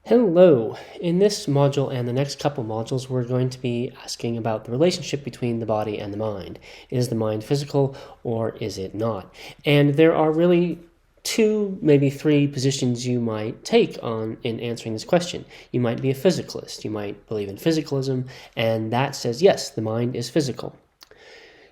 Hello! In this module and the next couple modules, we're going to be asking about the relationship between the body and the mind. Is the mind physical or is it not? And there are really two, maybe three positions you might take in answering this question. You might be a physicalist. You might believe in physicalism, and that says, yes, the mind is physical.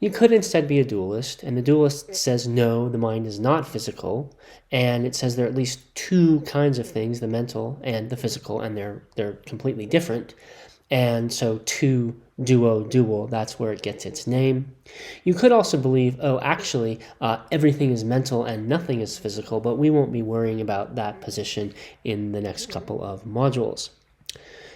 You could instead be a dualist, and the dualist says no, the mind is not physical, and it says there are at least two kinds of things, the mental and the physical, and they're completely different. And so dual, that's where it gets its name. You could also believe, oh, actually, everything is mental and nothing is physical, but we won't be worrying about that position in the next couple of modules.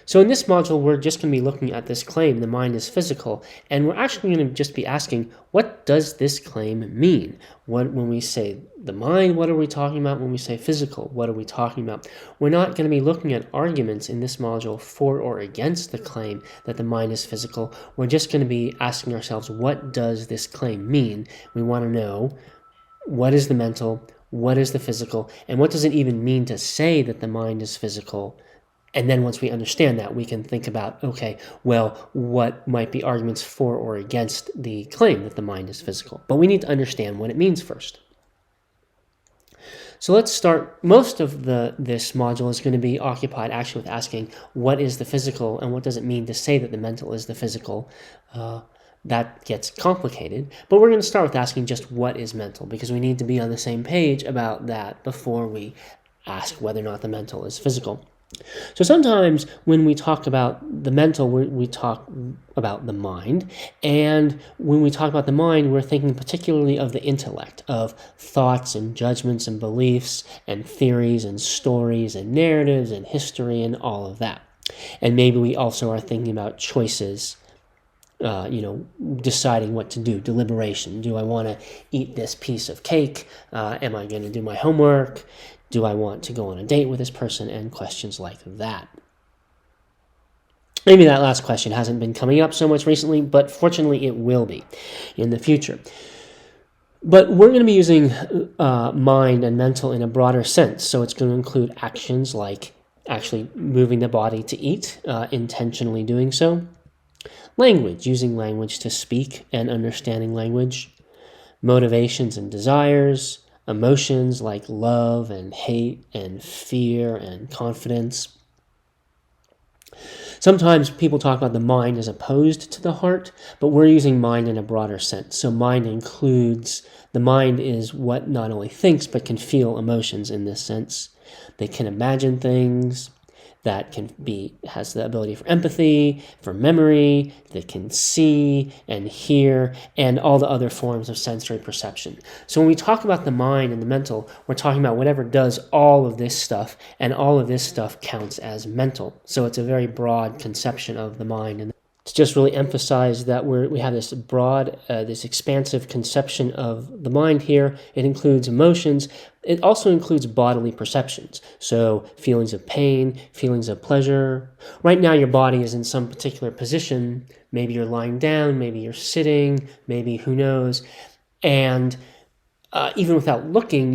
So in this module, we're just going to be looking at this claim, the mind is physical, and we're actually going to just be asking, what does this claim mean? When we say the mind, what are we talking about? When we say physical, what are we talking about? We're not going to be looking at arguments in this module for or against the claim that the mind is physical. We're just going to be asking ourselves, what does this claim mean? We want to know, what is the mental, what is the physical, and what does it even mean to say that the mind is physical? And then once we understand that, we can think about, okay, well, what might be arguments for or against the claim that the mind is physical? But we need to understand what it means first. So let's start. Most of this module is going to be occupied actually with asking, what is the physical and what does it mean to say that the mental is the physical? That gets complicated, but we're going to start with asking just what is mental, because we need to be on the same page about that before we ask whether or not the mental is physical. So sometimes when we talk about the mental, we talk about the mind. And when we talk about the mind, we're thinking particularly of the intellect, of thoughts and judgments and beliefs and theories and stories and narratives and history and all of that. And maybe we also are thinking about choices, deciding what to do, deliberation. Do I want to eat this piece of cake? Am I going to do my homework? Do I want to go on a date with this person? And questions like that. Maybe that last question hasn't been coming up so much recently, but fortunately it will be in the future. But we're going to be using mind and mental in a broader sense. So it's going to include actions like actually moving the body to eat, intentionally doing so. Language, using language to speak and understanding language. Motivations and desires. Emotions like love and hate and fear and confidence. Sometimes people talk about the mind as opposed to the heart, but we're using mind in a broader sense. So the mind is what not only thinks, but can feel emotions in this sense. They can imagine things, that has the ability for empathy, for memory, that can see and hear, and all the other forms of sensory perception. So when we talk about the mind and the mental, we're talking about whatever does all of this stuff, and all of this stuff counts as mental. So it's a very broad conception of the mind. And to just really emphasize that we have this broad, this expansive conception of the mind here. It includes emotions. It also includes bodily perceptions. So feelings of pain, feelings of pleasure. Right now your body is in some particular position. Maybe you're lying down, maybe you're sitting, maybe who knows. And even without looking,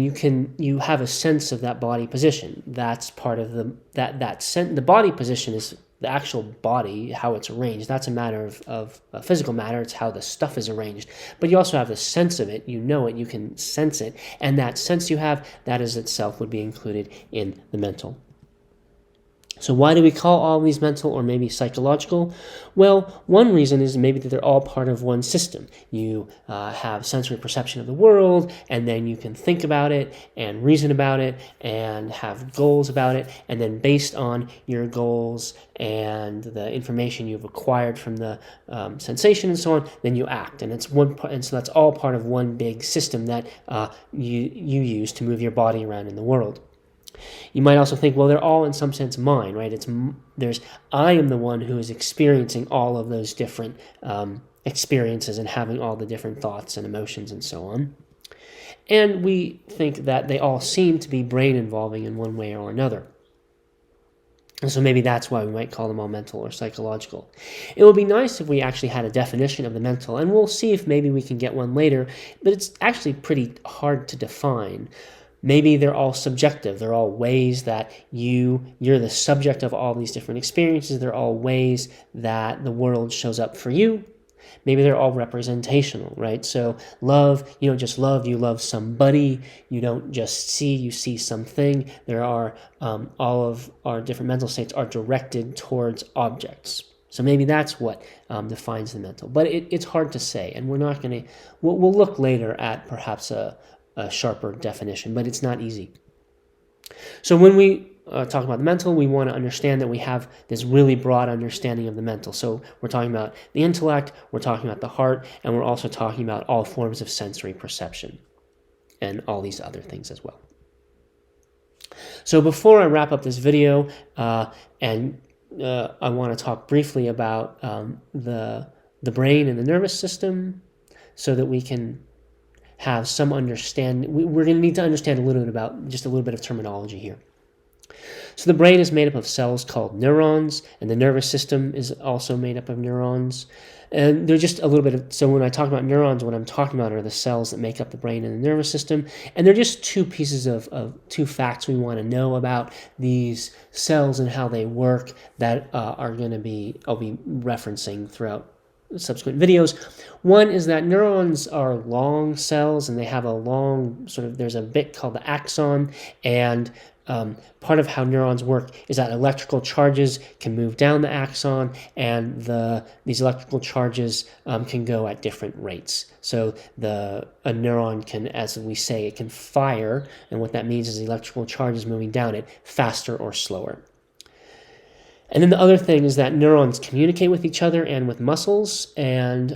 you have a sense of that body position. That's part of the body position is the actual body, how it's arranged. That's a matter of physical matter. It's how the stuff is arranged. But you also have the sense of it. You know it. You can sense it. And that sense you have, that is itself would be included in the mental. So why do we call all these mental or maybe psychological? Well, one reason is maybe that they're all part of one system. You have sensory perception of the world, and then you can think about it and reason about it and have goals about it, and then based on your goals and the information you've acquired from the sensation and so on, then you act. And so that's all part of one big system that you use to move your body around in the world. You might also think, well, they're all in some sense mine, right? I am the one who is experiencing all of those different experiences and having all the different thoughts and emotions and so on. And we think that they all seem to be brain involving in one way or another. And so maybe that's why we might call them all mental or psychological. It would be nice if we actually had a definition of the mental, and we'll see if maybe we can get one later, but it's actually pretty hard to define. Maybe they're all subjective. They're all ways that you're the subject of all these different experiences. They're all ways that the world shows up for you. Maybe they're all representational, right? So love, you don't just love, you love somebody. You don't just see, you see something. There are, all of our different mental states are directed towards objects. So maybe that's what defines the mental. But it's hard to say, and we're not going to, we'll look later at perhaps a sharper definition, but it's not easy. So when we talk about the mental, we want to understand that we have this really broad understanding of the mental. So we're talking about the intellect, we're talking about the heart, and we're also talking about all forms of sensory perception and all these other things as well. So before I wrap up this video, I want to talk briefly about the brain and the nervous system so that we can have some understanding. We're going to need to understand a little bit about just a little bit of terminology here. So the brain is made up of cells called neurons, and the nervous system is also made up of neurons. And they're just a little bit of, so when I talk about neurons, what I'm talking about are the cells that make up the brain and the nervous system. And they're just two pieces of two facts we want to know about these cells and how they work that I'll be referencing throughout subsequent videos. One is that neurons are long cells, and they have a long there's a bit called the axon, and part of how neurons work is that electrical charges can move down the axon, and these electrical charges can go at different rates. So a neuron can, as we say, it can fire, and what that means is the electrical charge is moving down it faster or slower. And then the other thing is that neurons communicate with each other and with muscles and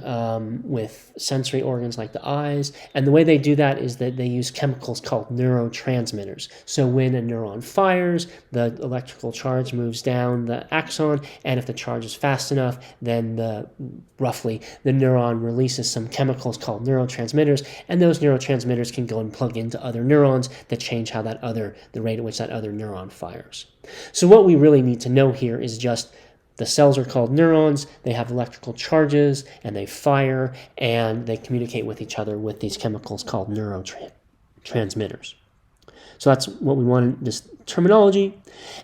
with sensory organs like the eyes. And the way they do that is that they use chemicals called neurotransmitters. So when a neuron fires, the electrical charge moves down the axon, and if the charge is fast enough, then the neuron releases some chemicals called neurotransmitters, and those neurotransmitters can go and plug into other neurons that change how the rate at which that other neuron fires. So what we really need to know here is just the cells are called neurons, they have electrical charges, and they fire, and they communicate with each other with these chemicals called neurotransmitters. So that's what we want, this terminology.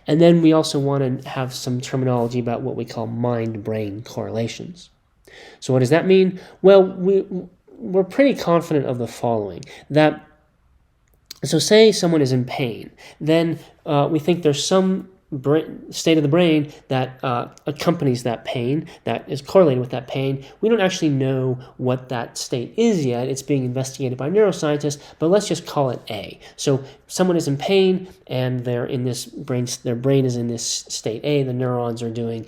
And then we also want to have some terminology about what we call mind-brain correlations. So what does that mean? Well, we're pretty confident of the following, that so say someone is in pain, then we think there's some state of the brain that accompanies that pain, that is correlated with that pain. We don't actually know what that state is yet. It's being investigated by neuroscientists, but let's just call it A. So someone is in pain, and they're in this their brain is in this state A. The neurons are doing,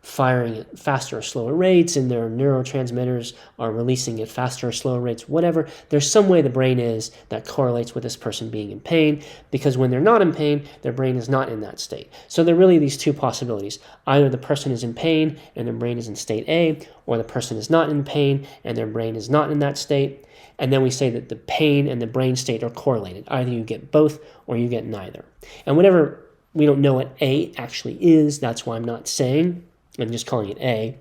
firing at faster or slower rates, and their neurotransmitters are releasing at faster or slower rates, whatever. There's some way the brain is that correlates with this person being in pain, because when they're not in pain, their brain is not in that state. So there are really these two possibilities. Either the person is in pain and their brain is in state A, or the person is not in pain and their brain is not in that state. And then we say that the pain and the brain state are correlated. Either you get both or you get neither. And whenever we don't know what A actually is, that's why I'm not saying, I'm just calling it A.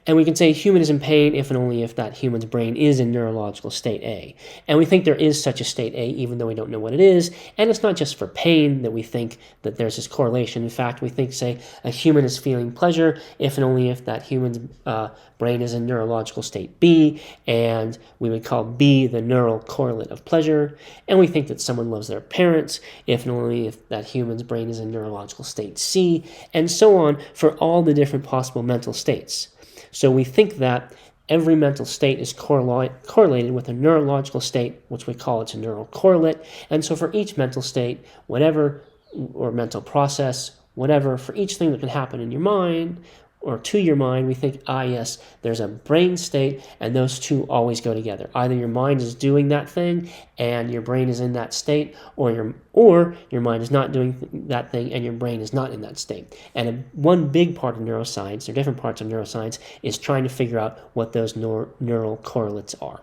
And we can say human is in pain if and only if that human's brain is in neurological state A. And we think there is such a state A, even though we don't know what it is. And it's not just for pain that we think that there's this correlation. In fact, we think, say, a human is feeling pleasure if and only if that human's brain is in neurological state B, and we would call B the neural correlate of pleasure. And we think that someone loves their parents if and only if that human's brain is in neurological state C, and so on for all the different possible mental states. So we think that every mental state is correlated with a neurological state, which we call its neural correlate. And so for each mental state, whatever, or mental process, whatever, for each thing that can happen in your mind or to your mind, we think, yes, there's a brain state, and those two always go together. Either your mind is doing that thing and your brain is in that state, or your mind is not doing that thing and your brain is not in that state. And one big part of neuroscience, or different parts of neuroscience, is trying to figure out what those neural correlates are.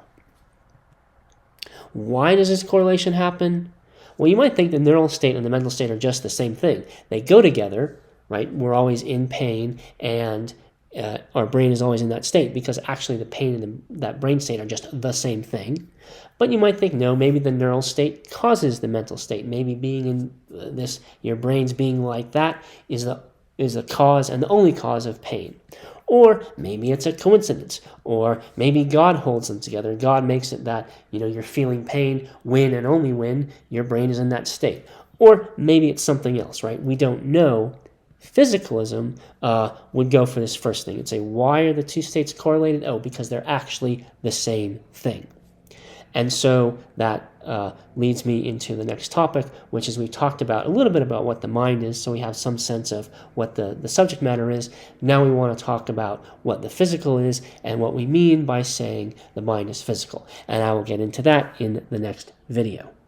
Why does this correlation happen? Well, you might think the neural state and the mental state are just the same thing. They go together, right? We're always in pain, and our brain is always in that state, because actually the pain and that brain state are just the same thing. But you might think, no, maybe the neural state causes the mental state. Maybe being in this, your brain's being like that is the cause and the only cause of pain. Or maybe it's a coincidence, or maybe God holds them together. God makes it that, you're feeling pain when and only when your brain is in that state. Or maybe it's something else, right? We don't know. Physicalism would go for this first thing and say, why are the two states correlated? Oh, because they're actually the same thing. And so that leads me into the next topic, which is we talked about a little bit about what the mind is, so we have some sense of what the subject matter is. Now we want to talk about what the physical is and what we mean by saying the mind is physical. And I will get into that in the next video.